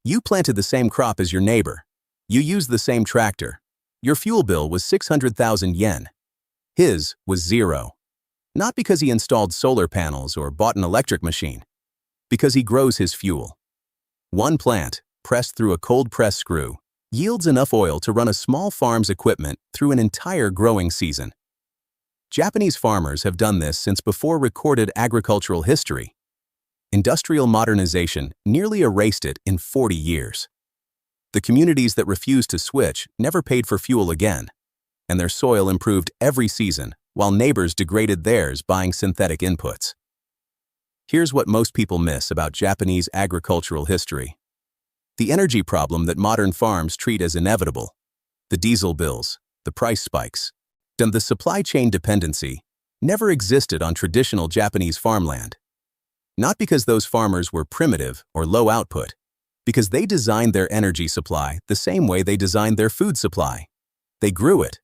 You planted the same crop as your neighbor. You used the same tractor. Your fuel bill was 600,000 yen. His was zero. Not because he installed solar panels or bought an electric machine. Because he grows his fuel. One plant, pressed through a cold press screw, yields enough oil to run a small farm's equipment through an entire growing season. Japanese farmers have done this since before recorded agricultural history. Industrial modernization nearly erased it in 40 years. The communities that refused to switch never paid for fuel again, and their soil improved every season while neighbors degraded theirs buying synthetic inputs. Here's what most people miss about Japanese agricultural history. The energy problem that modern farms treat as inevitable, the diesel bills, the price spikes, and the supply chain dependency never existed on traditional Japanese farmland. Not because those farmers were primitive or low output, because they designed their energy supply the same way they designed their food supply. They grew it.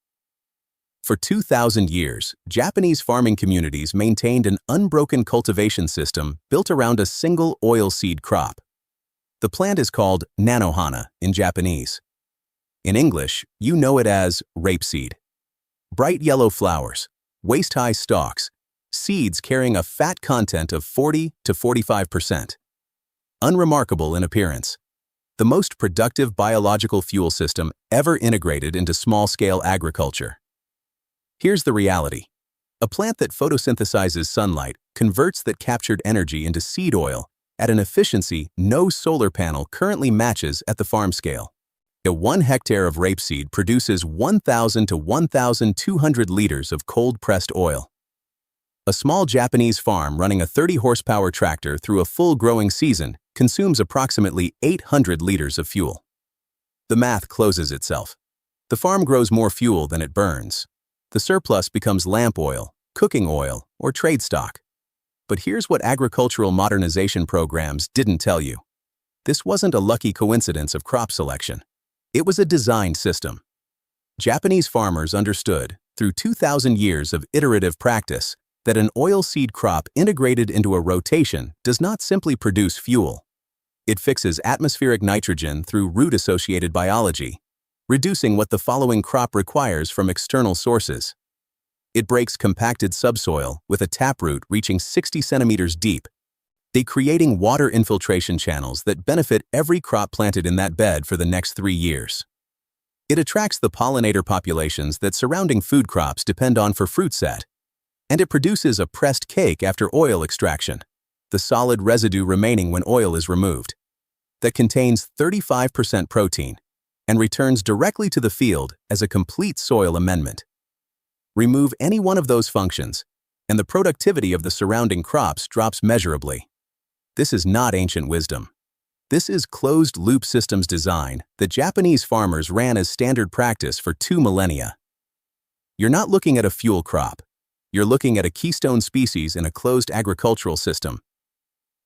For 2,000 years, Japanese farming communities maintained an unbroken cultivation system built around a single oilseed crop. The plant is called nanohana in Japanese. In English, you know it as rapeseed. Bright yellow flowers, waist-high stalks, seeds carrying a fat content of 40 to 45%. Unremarkable in appearance. The most productive biological fuel system ever integrated into small-scale agriculture. Here's the reality. A plant that photosynthesizes sunlight converts that captured energy into seed oil at an efficiency no solar panel currently matches at the farm scale. A 1 hectare of rapeseed produces 1,000 to 1,200 liters of cold-pressed oil. A small Japanese farm running a 30-horsepower tractor through a full growing season consumes approximately 800 liters of fuel. The math closes itself. The farm grows more fuel than it burns. The surplus becomes lamp oil, cooking oil, or trade stock. But here's what agricultural modernization programs didn't tell you. This wasn't a lucky coincidence of crop selection. It was a designed system. Japanese farmers understood, through 2,000 years of iterative practice, that an oilseed crop integrated into a rotation does not simply produce fuel. It fixes atmospheric nitrogen through root-associated biology, reducing what the following crop requires from external sources. It breaks compacted subsoil with a taproot reaching 60 centimeters deep, creating water infiltration channels that benefit every crop planted in that bed for the next 3 years. It attracts the pollinator populations that surrounding food crops depend on for fruit set, and it produces a pressed cake after oil extraction, the solid residue remaining when oil is removed, that contains 35% protein and returns directly to the field as a complete soil amendment. Remove any one of those functions, and the productivity of the surrounding crops drops measurably. This is not ancient wisdom. This is closed-loop systems design that Japanese farmers ran as standard practice for 2 millennia. You're not looking at a fuel crop. You're looking at a keystone species in a closed agricultural system.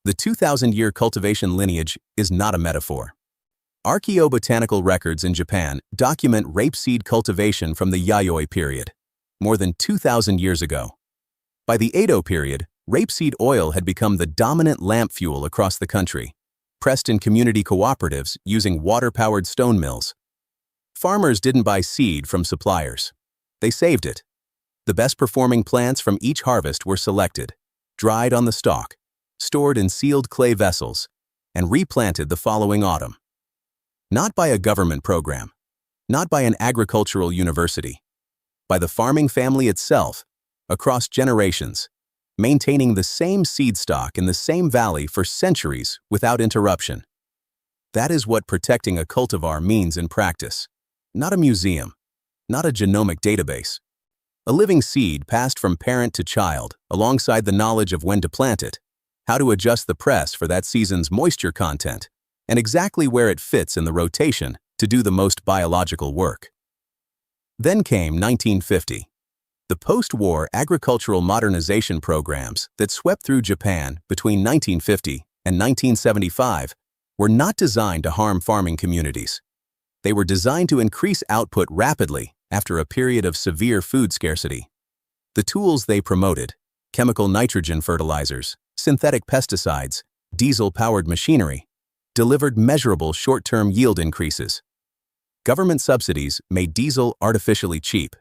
The 2,000-year cultivation lineage is not a metaphor. Archaeobotanical records in Japan document rapeseed cultivation from the Yayoi period, more than 2,000 years ago. By the Edo period, rapeseed oil had become the dominant lamp fuel across the country, pressed in community cooperatives using water-powered stone mills. Farmers didn't buy seed from suppliers. They saved it. The best-performing plants from each harvest were selected, dried on the stalk, stored in sealed clay vessels, and replanted the following autumn. Not by a government program, not by an agricultural university, by the farming family itself, across generations, maintaining the same seed stock in the same valley for centuries without interruption. That is what protecting a cultivar means in practice. Not a museum, not a genomic database. A living seed passed from parent to child alongside the knowledge of when to plant it, how to adjust the press for that season's moisture content, and exactly where it fits in the rotation to do the most biological work. Then came 1950. The post-war agricultural modernization programs that swept through Japan between 1950 and 1975 were not designed to harm farming communities. They were designed to increase output rapidly after a period of severe food scarcity. The tools they promoted, chemical nitrogen fertilizers, synthetic pesticides, diesel-powered machinery, delivered measurable short-term yield increases. Government subsidies made diesel artificially cheap.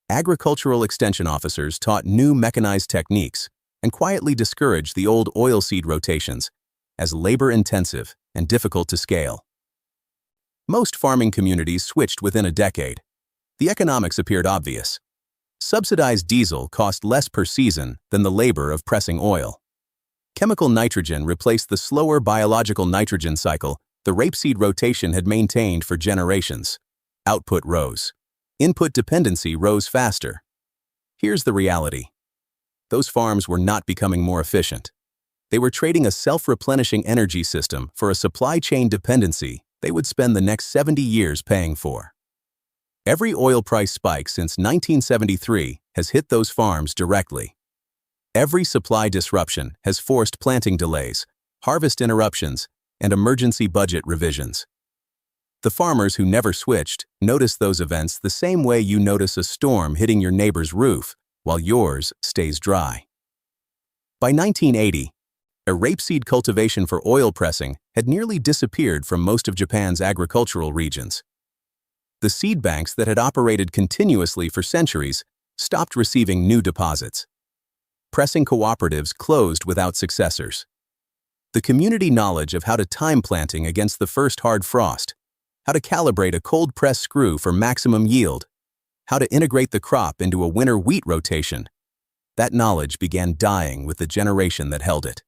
Agricultural extension officers taught new mechanized techniques and quietly discouraged the old oilseed rotations as labor-intensive and difficult to scale. Most farming communities switched within a decade. The economics appeared obvious. Subsidized diesel cost less per season than the labor of pressing oil. Chemical nitrogen replaced the slower biological nitrogen cycle the rapeseed rotation had maintained for generations. Output rose. Input dependency rose faster. Here's the reality. Those farms were not becoming more efficient. They were trading a self-replenishing energy system for a supply chain dependency they would spend the next 70 years paying for. Every oil price spike since 1973 has hit those farms directly. Every supply disruption has forced planting delays, harvest interruptions, and emergency budget revisions. The farmers who never switched noticed those events the same way you notice a storm hitting your neighbor's roof while yours stays dry. By 1980, a rapeseed cultivation for oil pressing had nearly disappeared from most of Japan's agricultural regions. The seed banks that had operated continuously for centuries stopped receiving new deposits. Pressing cooperatives closed without successors. The community knowledge of how to time planting against the first hard frost, how to calibrate a cold press screw for maximum yield, how to integrate the crop into a winter wheat rotation, that knowledge began dying with the generation that held it.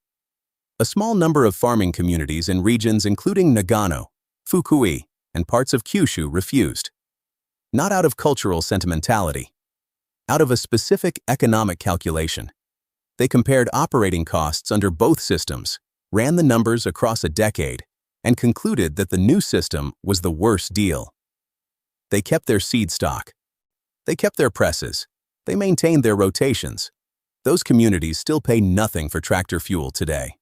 A small number of farming communities in regions including Nagano, Fukui, and parts of Kyushu refused. Not out of cultural sentimentality, out of a specific economic calculation. They compared operating costs under both systems, ran the numbers across a decade, and concluded that the new system was the worst deal. They kept their seed stock. They kept their presses. They maintained their rotations. Those communities still pay nothing for tractor fuel today.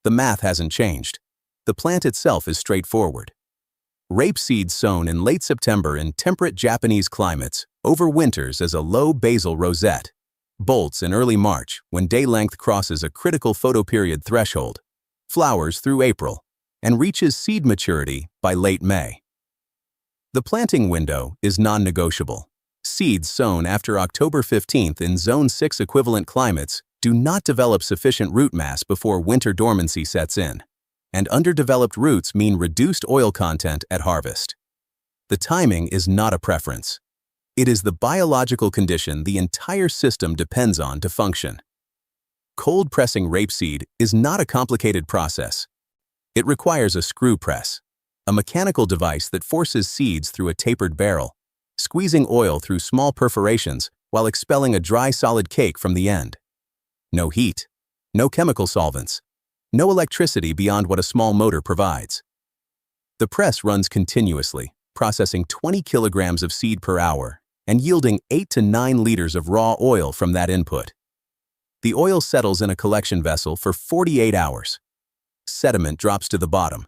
The math hasn't changed. The plant itself is straightforward. Rapeseed sown in late September in temperate Japanese climates overwinters as a low basal rosette, bolts in early March when day length crosses a critical photoperiod threshold, flowers through April, and reaches seed maturity by late May. The planting window is non-negotiable. Seeds sown after October 15th in Zone 6 equivalent climates do not develop sufficient root mass before winter dormancy sets in, and underdeveloped roots mean reduced oil content at harvest. The timing is not a preference. It is the biological condition the entire system depends on to function. Cold pressing rapeseed is not a complicated process. It requires a screw press, a mechanical device that forces seeds through a tapered barrel, squeezing oil through small perforations while expelling a dry solid cake from the end. No heat, no chemical solvents, no electricity beyond what a small motor provides. The press runs continuously, processing 20 kilograms of seed per hour and yielding 8 to 9 liters of raw oil from that input. The oil settles in a collection vessel for 48 hours. Sediment drops to the bottom.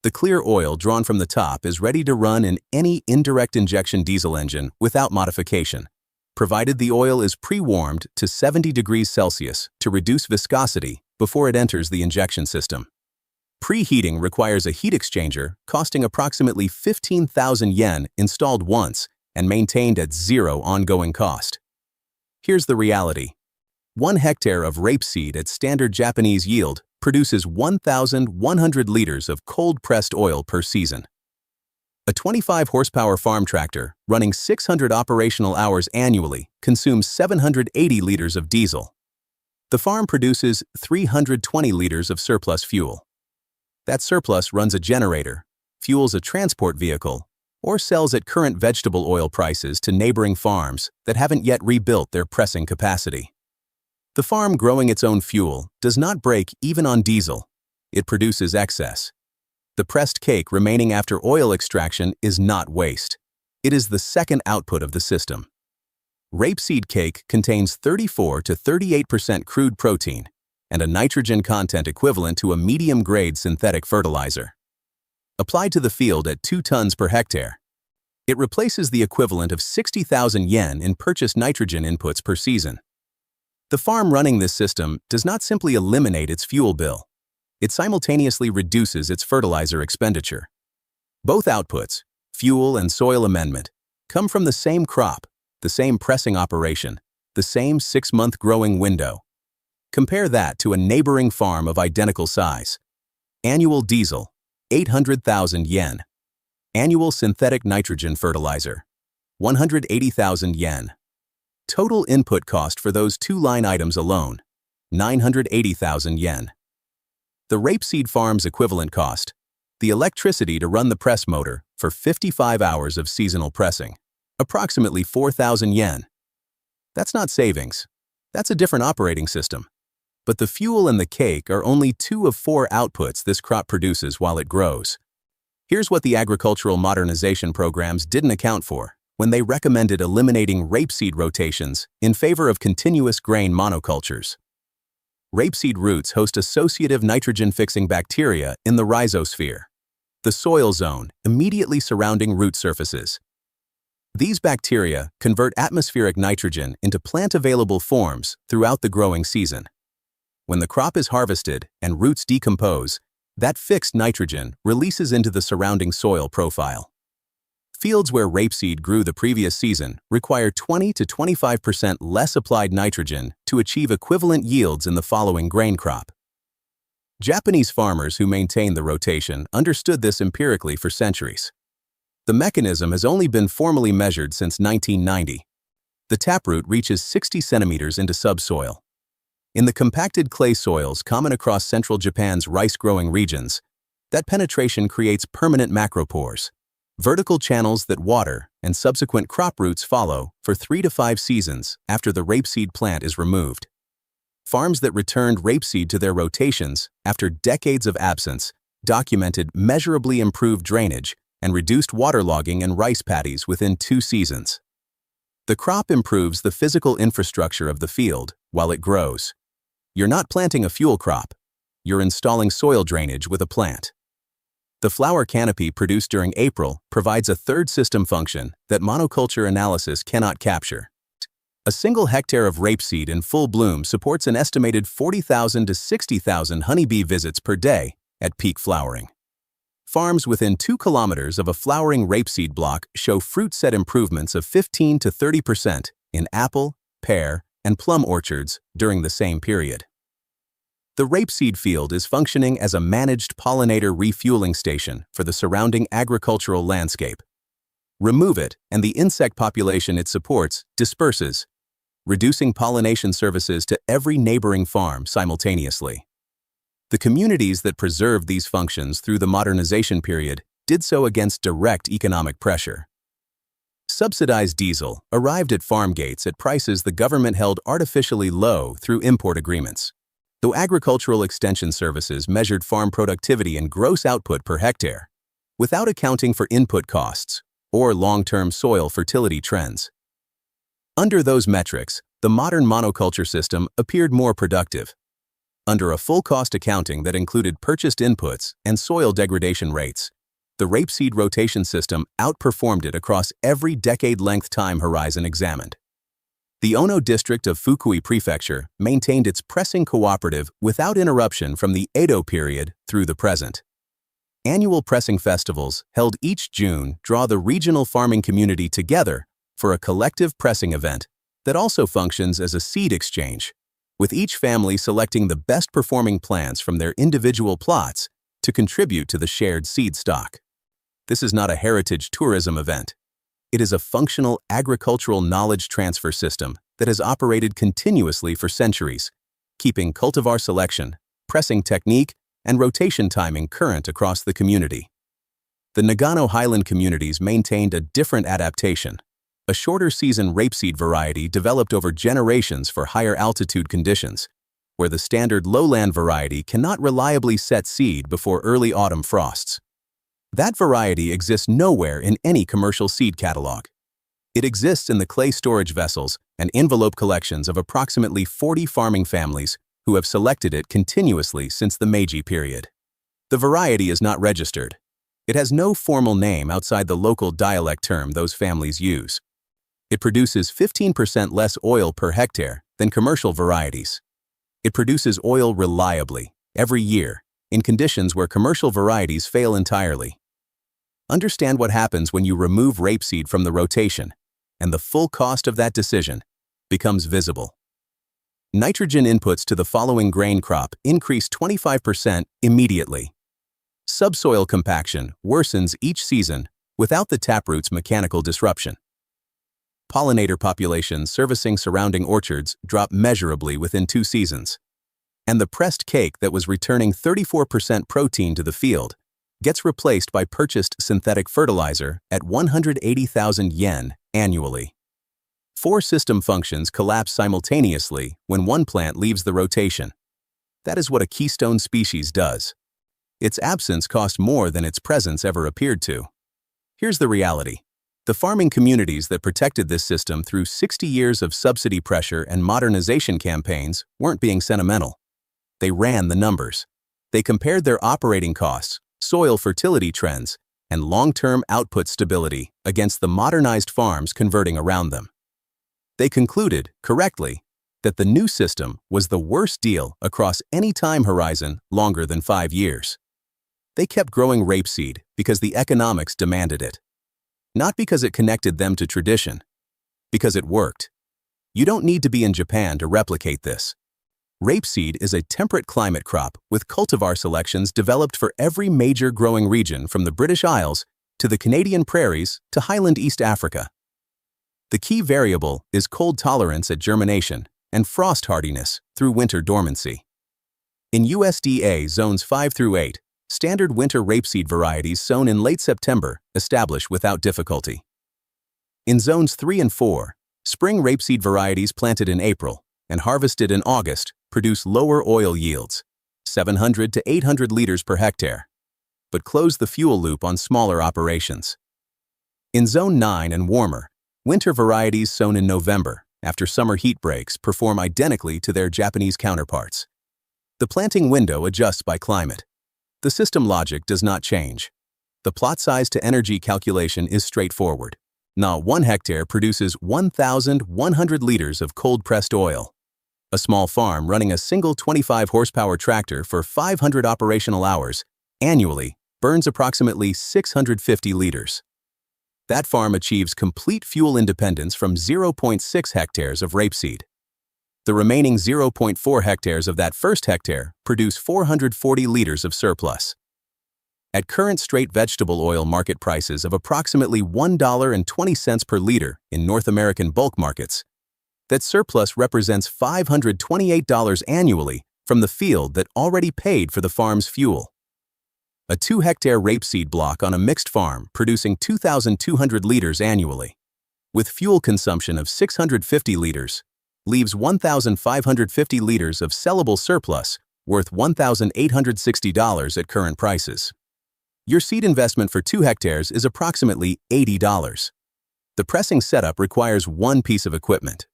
The clear oil drawn from the top is ready to run in any indirect injection diesel engine without modification, provided the oil is pre-warmed to 70 degrees Celsius to reduce viscosity before it enters the injection system. Preheating requires a heat exchanger costing approximately 15,000 yen installed once and maintained at zero ongoing cost. Here's the reality. 1 hectare of rapeseed at standard Japanese yield produces 1,100 liters of cold-pressed oil per season. A 25-horsepower farm tractor running 600 operational hours annually consumes 780 liters of diesel. The farm produces 320 liters of surplus fuel. That surplus runs a generator, fuels a transport vehicle, or sells at current vegetable oil prices to neighboring farms that haven't yet rebuilt their pressing capacity. The farm growing its own fuel does not break even on diesel. It produces excess. The pressed cake remaining after oil extraction is not waste. It is the second output of the system. Rapeseed cake contains 34 to 38% crude protein and a nitrogen content equivalent to a medium-grade synthetic fertilizer. Applied to the field at 2 tons per hectare, it replaces the equivalent of 60,000 yen in purchased nitrogen inputs per season. The farm running this system does not simply eliminate its fuel bill. it simultaneously reduces its fertilizer expenditure. Both outputs, fuel and soil amendment, come from the same crop, the same pressing operation, the same 6-month growing window. Compare that to a neighboring farm of identical size. Annual diesel, 800,000 yen. Annual synthetic nitrogen fertilizer, 180,000 yen. Total input cost for those two line items alone, 980,000 yen. The rapeseed farm's equivalent cost, the electricity to run the press motor for 55 hours of seasonal pressing, approximately 4,000 yen. That's not savings. That's a different operating system. But the fuel and the cake are only 2 of 4 outputs this crop produces while it grows. Here's what the agricultural modernization programs didn't account for when they recommended eliminating rapeseed rotations in favor of continuous grain monocultures. Rapeseed roots host associative nitrogen-fixing bacteria in the rhizosphere, the soil zone immediately surrounding root surfaces. These bacteria convert atmospheric nitrogen into plant-available forms throughout the growing season. When the crop is harvested and roots decompose, that fixed nitrogen releases into the surrounding soil profile. Fields where rapeseed grew the previous season require 20 to 25% less applied nitrogen to achieve equivalent yields in the following grain crop. Japanese farmers who maintained the rotation understood this empirically for centuries. The mechanism has only been formally measured since 1990. The taproot reaches 60 centimeters into subsoil. In the compacted clay soils common across central Japan's rice-growing regions, that penetration creates permanent macropores, vertical channels that water and subsequent crop roots follow for 3 to 5 seasons after the rapeseed plant is removed. Farms that returned rapeseed to their rotations after decades of absence documented measurably improved drainage and reduced waterlogging in rice paddies within 2 seasons. The crop improves the physical infrastructure of the field while it grows. You're not planting a fuel crop. You're installing soil drainage with a plant. The flower canopy produced during April provides a third system function that monoculture analysis cannot capture. A single hectare of rapeseed in full bloom supports an estimated 40,000 to 60,000 honeybee visits per day at peak flowering. Farms within 2 kilometers of a flowering rapeseed block show fruit set improvements of 15 to 30% in apple, pear, and plum orchards during the same period. The rapeseed field is functioning as a managed pollinator refueling station for the surrounding agricultural landscape. Remove it, and the insect population it supports disperses, reducing pollination services to every neighboring farm simultaneously. The communities that preserved these functions through the modernization period did so against direct economic pressure. Subsidized diesel arrived at farm gates at prices the government held artificially low through import agreements. Though agricultural extension services measured farm productivity and gross output per hectare, without accounting for input costs or long-term soil fertility trends. Under those metrics, the modern monoculture system appeared more productive. Under a full cost accounting that included purchased inputs and soil degradation rates, the rapeseed rotation system outperformed it across every decade-length time horizon examined. The Ono district of Fukui Prefecture maintained its pressing cooperative without interruption from the Edo period through the present. Annual pressing festivals held each June draw the regional farming community together for a collective pressing event that also functions as a seed exchange, with each family selecting the best performing plants from their individual plots to contribute to the shared seed stock. This is not a heritage tourism event. It is a functional agricultural knowledge transfer system that has operated continuously for centuries, keeping cultivar selection, pressing technique, and rotation timing current across the community. The Nagano highland communities maintained a different adaptation, a shorter season rapeseed variety developed over generations for higher altitude conditions, where the standard lowland variety cannot reliably set seed before early autumn frosts. That variety exists nowhere in any commercial seed catalog. It exists in the clay storage vessels and envelope collections of approximately 40 farming families who have selected it continuously since the Meiji period. The variety is not registered. It has no formal name outside the local dialect term those families use. It produces 15% less oil per hectare than commercial varieties. It produces oil reliably, every year, in conditions where commercial varieties fail entirely. Understand what happens when you remove rapeseed from the rotation, and the full cost of that decision becomes visible. Nitrogen inputs to the following grain crop increase 25% immediately. Subsoil compaction worsens each season without the taproot's mechanical disruption. Pollinator populations servicing surrounding orchards drop measurably within 2 seasons. And the pressed cake that was returning 34% protein to the field gets replaced by purchased synthetic fertilizer at 180,000 yen annually. 4 system functions collapse simultaneously when one plant leaves the rotation. That is what a keystone species does. Its absence cost more than its presence ever appeared to. Here's the reality. The farming communities that protected this system through 60 years of subsidy pressure and modernization campaigns weren't being sentimental. They ran the numbers. They compared their operating costs, soil fertility trends, and long-term output stability against the modernized farms converting around them. They concluded, correctly, that the new system was the worst deal across any time horizon longer than 5 years. They kept growing rapeseed because the economics demanded it. Not because it connected them to tradition, because it worked. You don't need to be in Japan to replicate this. Rapeseed is a temperate climate crop with cultivar selections developed for every major growing region from the British Isles to the Canadian prairies to highland East Africa. The key variable is cold tolerance at germination and frost hardiness through winter dormancy. In USDA zones 5 through 8, standard winter rapeseed varieties sown in late September establish without difficulty. In zones 3 and 4, spring rapeseed varieties planted in April and harvested in August produce lower oil yields, 700 to 800 liters per hectare, but close the fuel loop on smaller operations. In zone 9 and warmer, winter varieties sown in November after summer heat breaks perform identically to their Japanese counterparts. The planting window adjusts by climate. The system logic does not change. The plot size to energy calculation is straightforward. Now 1 hectare produces 1,100 liters of cold-pressed oil. A small farm running a single 25 horsepower tractor for 500 operational hours annually burns approximately 650 liters. That farm achieves complete fuel independence from 0.6 hectares of rapeseed. The remaining 0.4 hectares of that first hectare produce 440 liters of surplus. At current straight vegetable oil market prices of approximately $1.20 per liter in North American bulk markets, that surplus represents $528 annually from the field that already paid for the farm's fuel. A 2-hectare rapeseed block on a mixed farm producing 2,200 liters annually, with fuel consumption of 650 liters, leaves 1,550 liters of sellable surplus worth $1,860 at current prices. Your seed investment for 2 hectares is approximately $80. The pressing setup requires 1 piece of equipment.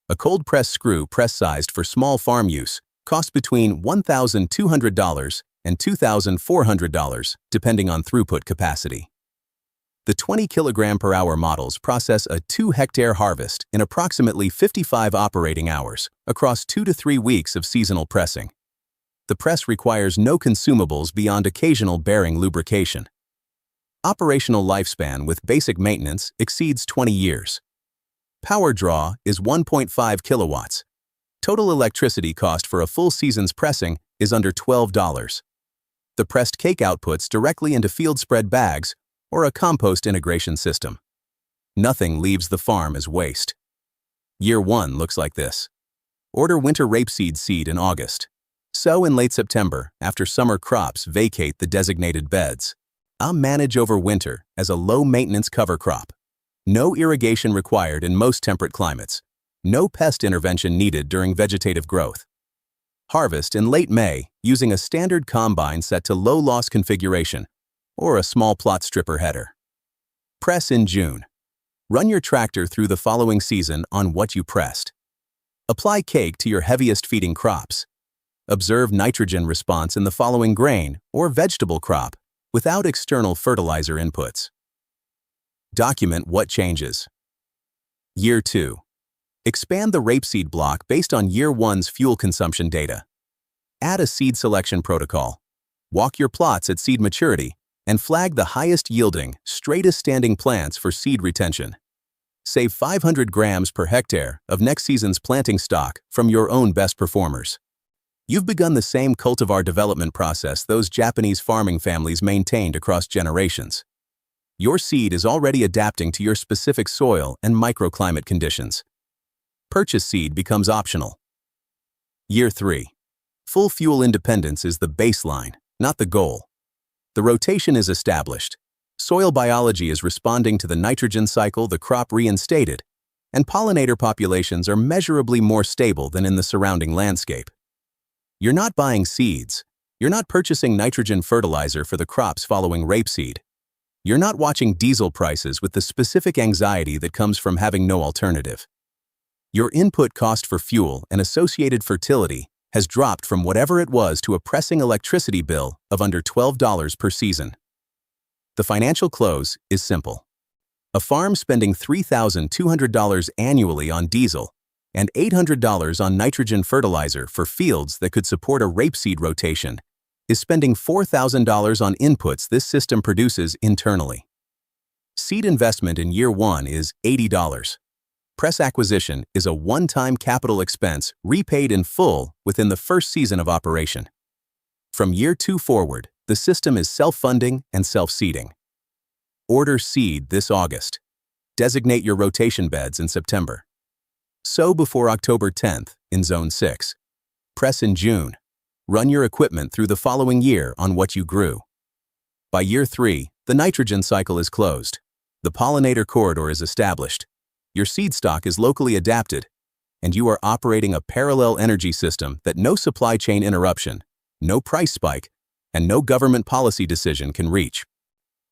A cold press screw press-sized for small farm use costs between $1,200 and $2,400 depending on throughput capacity. The 20 kilogram per hour models process a 2-hectare harvest in approximately 55 operating hours across 2 to 3 weeks of seasonal pressing. The press requires no consumables beyond occasional bearing lubrication. Operational lifespan with basic maintenance exceeds 20 years. Power draw is 1.5 kilowatts. Total electricity cost for a full season's pressing is under $12. The pressed cake outputs directly into field spread bags or a compost integration system. Nothing leaves the farm as waste. Year 1 looks like this. Order winter rapeseed seed in August. Sow in late September after summer crops vacate the designated beds. Manage over winter as a low-maintenance cover crop. No irrigation required in most temperate climates. No pest intervention needed during vegetative growth. Harvest in late May using a standard combine set to low-loss configuration or a small plot stripper header. Press in June. Run your tractor through the following season on what you pressed. Apply cake to your heaviest feeding crops. Observe nitrogen response in the following grain or vegetable crop without external fertilizer inputs. Document what changes. Year 2. Expand the rapeseed block based on Year 1's fuel consumption data. Add a seed selection protocol. Walk your plots at seed maturity and flag the highest-yielding, straightest-standing plants for seed retention. Save 500 grams per hectare of next season's planting stock from your own best performers. You've begun the same cultivar development process those Japanese farming families maintained across generations. Your seed is already adapting to your specific soil and microclimate conditions. Purchase seed becomes optional. Year 3. Full fuel independence is the baseline, not the goal. The rotation is established. Soil biology is responding to the nitrogen cycle the crop reinstated, and pollinator populations are measurably more stable than in the surrounding landscape. You're not buying seeds. You're not purchasing nitrogen fertilizer for the crops following rapeseed. You're not watching diesel prices with the specific anxiety that comes from having no alternative. Your input cost for fuel and associated fertility has dropped from whatever it was to a pressing electricity bill of under $12 per season. The financial close is simple. A farm spending $3,200 annually on diesel and $800 on nitrogen fertilizer for fields that could support a rapeseed rotation is spending $4,000 on inputs this system produces internally. Seed investment in year 1 is $80. Press acquisition is a one-time capital expense repaid in full within the first season of operation. From year 2 forward, the system is self-funding and self-seeding. Order seed this August. Designate your rotation beds in September. Sow before October 10th in Zone 6. Press in June. Run your equipment through the following year on what you grew. By year 3, the nitrogen cycle is closed. The pollinator corridor is established. Your seed stock is locally adapted, and you are operating a parallel energy system that no supply chain interruption, no price spike, and no government policy decision can reach.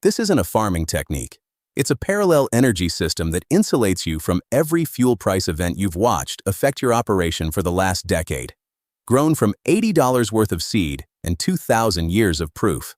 This isn't a farming technique. It's a parallel energy system that insulates you from every fuel price event you've watched affect your operation for the last decade. Grown from $80 worth of seed and 2,000 years of proof.